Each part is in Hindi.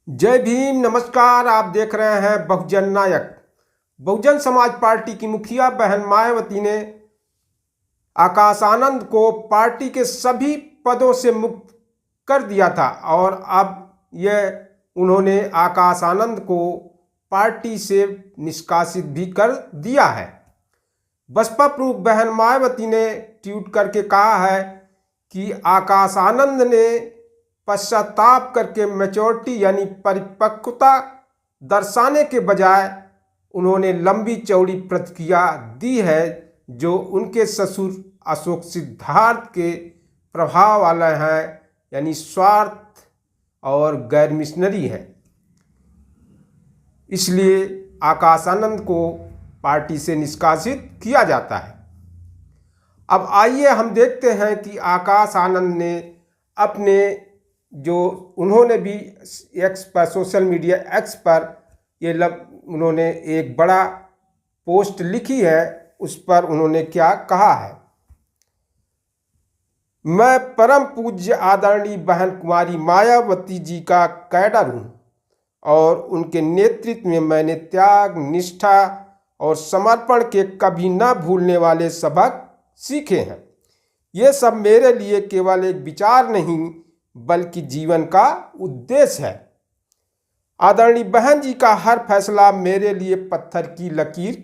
जय भीम। नमस्कार। आप देख रहे हैं बहुजन नायक। बहुजन समाज पार्टी की मुखिया बहन मायावती ने आकाश आनंद को पार्टी के सभी पदों से मुक्त कर दिया था और अब उन्होंने आकाश आनंद को पार्टी से निष्कासित भी कर दिया है। बसपा प्रमुख बहन मायावती ने ट्वीट करके कहा है कि आकाश आनंद ने पश्चाताप करके मैच्योरिटी यानी परिपक्वता दर्शाने के बजाय उन्होंने लंबी चौड़ी प्रतिक्रिया दी है जो उनके ससुर अशोक सिद्धार्थ के प्रभाव वाले हैं, यानी स्वार्थ और गैर मिशनरी है। इसलिए आकाश आनंद को पार्टी से निष्कासित किया जाता है। अब आइए हम देखते हैं कि आकाश आनंद ने अपने उन्होंने भी एक्स पर, सोशल मीडिया एक्स पर उन्होंने एक बड़ा पोस्ट लिखी है। उस पर उन्होंने क्या कहा है। मैं परम पूज्य आदरणीय बहन कुमारी मायावती जी का कैडर हूँ और उनके नेतृत्व में मैंने त्याग, निष्ठा और समर्पण के कभी न भूलने वाले सबक सीखे हैं। ये सब मेरे लिए केवल एक विचार नहीं बल्कि जीवन का उद्देश्य है। आदरणीय बहन जी का हर फैसला मेरे लिए पत्थर की लकीर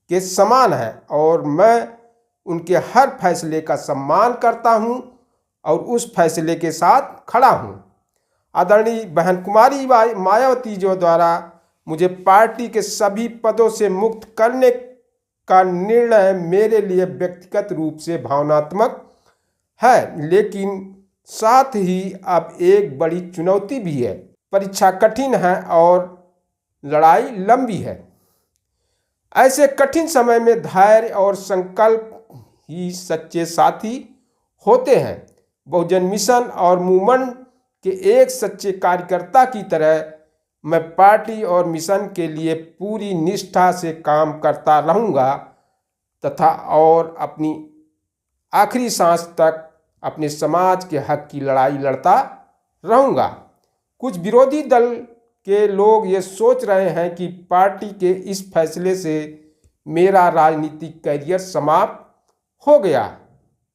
के समान है और मैं उनके हर फैसले का सम्मान करता हूं और उस फैसले के साथ खड़ा हूं। आदरणीय बहन कुमारी मायावती जी द्वारा मुझे पार्टी के सभी पदों से मुक्त करने का निर्णय मेरे लिए व्यक्तिगत रूप से भावनात्मक है, लेकिन साथ ही अब एक बड़ी चुनौती भी है। परीक्षा कठिन है और लड़ाई लंबी है। ऐसे कठिन समय में धैर्य और संकल्प ही सच्चे साथी होते हैं। बहुजन मिशन और मूवमेंट के एक सच्चे कार्यकर्ता की तरह मैं पार्टी और मिशन के लिए पूरी निष्ठा से काम करता रहूँगा तथा और अपनी आखिरी सांस तक अपने समाज के हक की लड़ाई लड़ता रहूँगा। कुछ विरोधी दल के लोग ये सोच रहे हैं कि पार्टी के इस फैसले से मेरा राजनीतिक करियर समाप्त हो गया।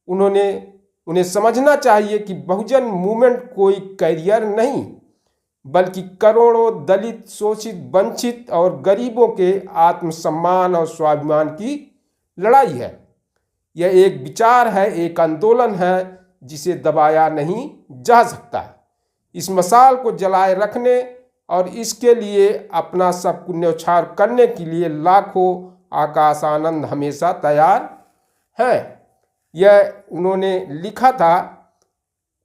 उन्हें समझना चाहिए कि बहुजन मूवमेंट कोई करियर नहीं बल्कि करोड़ों दलित, शोषित, वंचित और गरीबों के आत्मसम्मान और स्वाभिमान की लड़ाई है। यह एक विचार है, एक आंदोलन है जिसे दबाया नहीं जा सकता। इस मशाल को जलाए रखने और इसके लिए अपना सब कुछ न्यौछावर करने के लिए लाखों आकाश आनंद हमेशा तैयार हैं। यह उन्होंने लिखा था।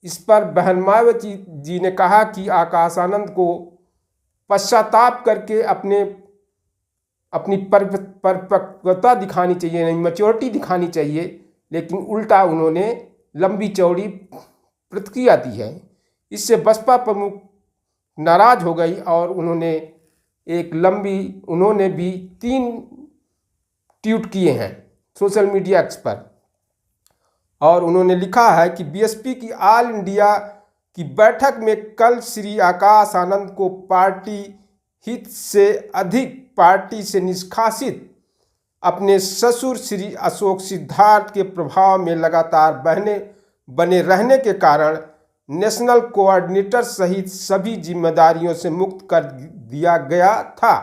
इस पर बहन मायावती जी ने कहा कि आकाश आनंद को पश्चाताप करके अपनी परिपक्वता दिखानी चाहिए, नहीं मैच्योरिटी दिखानी चाहिए, लेकिन उल्टा उन्होंने लंबी चौड़ी प्रतिक्रिया दी है। इससे बसपा प्रमुख नाराज हो गई और उन्होंने भी 3 ट्वीट किए हैं सोशल मीडिया एक्स पर और उन्होंने लिखा है कि बीएसपी की ऑल इंडिया की बैठक में कल श्री आकाश आनंद को पार्टी हित से अधिक पार्टी से निष्कासित अपने ससुर श्री अशोक सिद्धार्थ के प्रभाव में लगातार बने रहने के कारण नेशनल कोऑर्डिनेटर सहित सभी जिम्मेदारियों से मुक्त कर दिया गया था,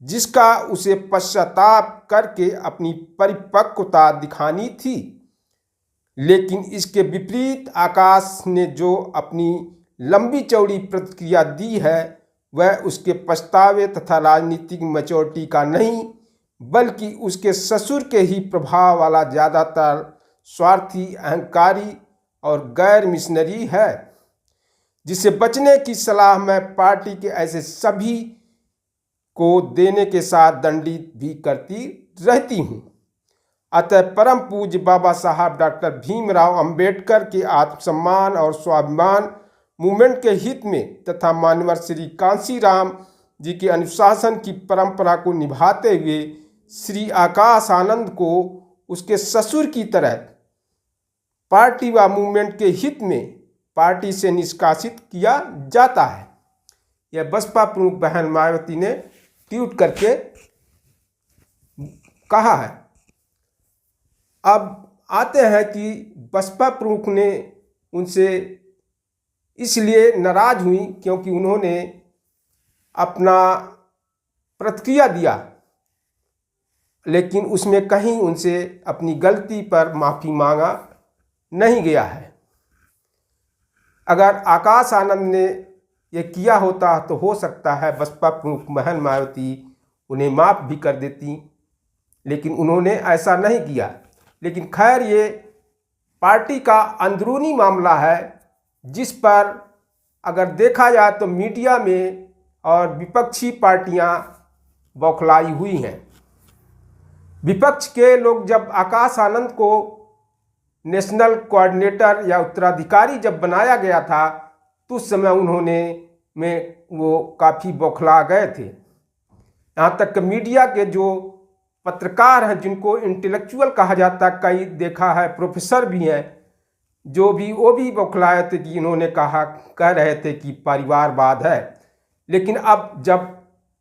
जिसका उसे पश्चाताप करके अपनी परिपक्वता दिखानी थी। लेकिन इसके विपरीत आकाश ने जो अपनी लंबी चौड़ी प्रतिक्रिया दी है वह उसके पछतावे तथा राजनीतिक मैच्योरिटी का नहीं बल्कि उसके ससुर के ही प्रभाव वाला ज़्यादातर स्वार्थी, अहंकारी और गैर मिशनरी है, जिससे बचने की सलाह मैं पार्टी के ऐसे सभी को देने के साथ दंडित भी करती रहती हूँ। अतः परम पूज्य बाबा साहब डॉक्टर भीमराव अंबेडकर के आत्मसम्मान और स्वाभिमान मूवमेंट के हित में तथा मानवर श्री कांशीराम जी के अनुशासन की परंपरा को निभाते हुए श्री आकाश आनंद को उसके ससुर की तरह पार्टी व मूवमेंट के हित में पार्टी से निष्कासित किया जाता है। यह बसपा प्रमुख बहन मायावती ने ट्वीट करके कहा है। अब आते हैं कि बसपा प्रमुख ने उनसे इसलिए नाराज हुई क्योंकि उन्होंने अपना प्रतिक्रिया दिया, लेकिन उसमें कहीं उनसे अपनी गलती पर माफ़ी मांगा नहीं गया है। अगर आकाश आनंद ने ये किया होता तो हो सकता है बसपा प्रमुख बहन मायावती उन्हें माफ़ भी कर देती, लेकिन उन्होंने ऐसा नहीं किया। लेकिन खैर, ये पार्टी का अंदरूनी मामला है जिस पर अगर देखा जाए तो मीडिया में और विपक्षी पार्टियां बौखलाई हुई हैं। विपक्ष के लोग जब आकाश आनंद को नेशनल कोऑर्डिनेटर या उत्तराधिकारी जब बनाया गया था तो उस समय उन्होंने वो काफ़ी बौखला गए थे। यहाँ तक कि मीडिया के जो पत्रकार हैं, जिनको इंटेलेक्चुअल कहा जाता है, कई देखा है प्रोफेसर भी हैं, वो भी बौखलाए थे कि इन्होंने कह रहे थे कि परिवारवाद है। लेकिन अब जब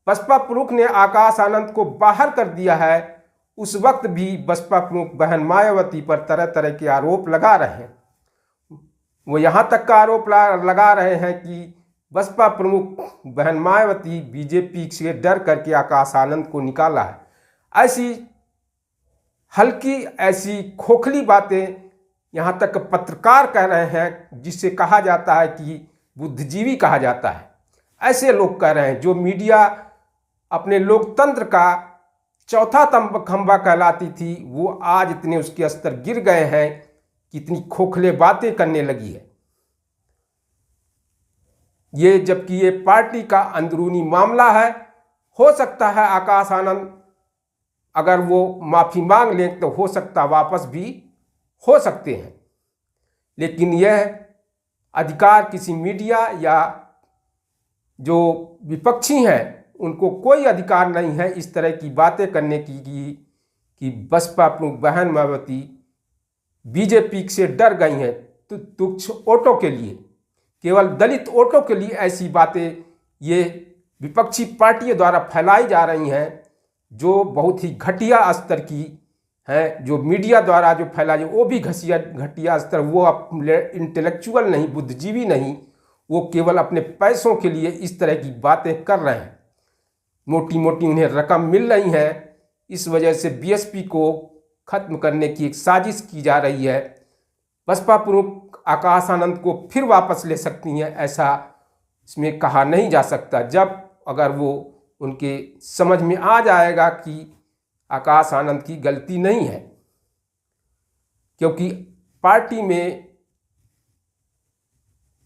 बसपा प्रमुख ने आकाश आनंद को बाहर कर दिया है, उस वक्त भी बसपा प्रमुख बहन मायावती पर तरह तरह के आरोप लगा रहे हैं। वो यहाँ तक का आरोप लगा रहे हैं कि बसपा प्रमुख बहन मायावती बीजेपी से डर करके आकाश आनंद को निकाला है। ऐसी हल्की, ऐसी खोखली बातें यहाँ तक पत्रकार कह रहे हैं, जिससे कहा जाता है कि बुद्धिजीवी कहा जाता है। ऐसे लोग कह रहे हैं जो मीडिया अपने लोकतंत्र का चौथा खंभा कहलाती थी, वो आज इतने उसके स्तर गिर गए हैं कि इतनी खोखले बातें करने लगी है। ये जबकि ये पार्टी का अंदरूनी मामला है। हो सकता है आकाश आनंद अगर वो माफ़ी मांग लें तो हो सकता वापस भी हो सकते हैं, लेकिन यह अधिकार किसी मीडिया या जो विपक्षी हैं उनको कोई अधिकार नहीं है इस तरह की बातें करने की कि बसपा प्रमुख बहन मायावती बीजेपी से डर गई हैं तुच्छ वोटों के लिए, केवल दलित वोटों के लिए ऐसी बातें ये विपक्षी पार्टियों द्वारा फैलाई जा रही हैं, जो बहुत ही घटिया स्तर की हैं। जो मीडिया द्वारा जो फैलाई वो भी घटिया स्तर, वो इंटेलेक्चुअल नहीं, बुद्धिजीवी नहीं, वो केवल अपने पैसों के लिए इस तरह की बातें कर रहे हैं। मोटी मोटी उन्हें रकम मिल रही है, इस वजह से बीएसपी को खत्म करने की एक साजिश की जा रही है। बसपा प्रमुख आकाश आनंद को फिर वापस ले सकती हैं, ऐसा इसमें कहा नहीं जा सकता। जब अगर वो उनके समझ में आ जाएगा कि आकाश आनंद की गलती नहीं है, क्योंकि पार्टी में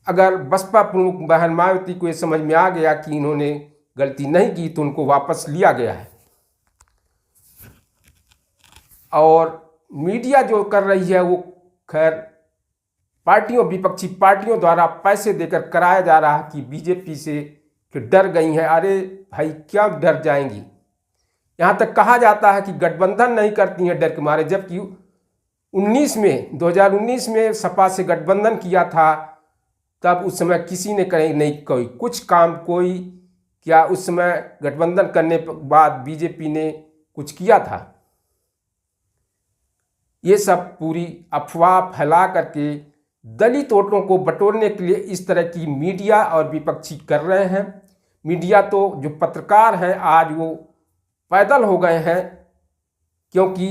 अगर बसपा प्रमुख बहन मायावती को ये समझ में आ गया कि इन्होंने गलती नहीं की तो उनको वापस लिया गया है। और मीडिया जो कर रही है वो खैर पार्टियों, विपक्षी पार्टियों द्वारा पैसे देकर कराया जा रहा है कि बीजेपी से कि डर गई हैं। अरे भाई, क्या डर जाएंगी? यहाँ तक कहा जाता है कि गठबंधन नहीं करती हैं डर के मारे, जबकि 2019 में सपा से गठबंधन किया था, तब उस समय किसी ने कहीं नहीं कोई कुछ काम कोई क्या उस समय गठबंधन करने के बाद बीजेपी ने कुछ किया था? ये सब पूरी अफवाह फैला करके दलित वोटों को बटोरने के लिए इस तरह की मीडिया और विपक्षी कर रहे हैं। मीडिया तो जो पत्रकार हैं आज वो पैदल हो गए हैं, क्योंकि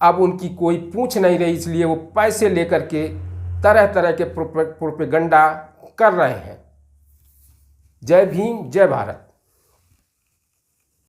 अब उनकी कोई पूछ नहीं रही, इसलिए वो पैसे लेकर के तरह तरह के प्रोपेगेंडा कर रहे हैं। जय भीम, जय भारत।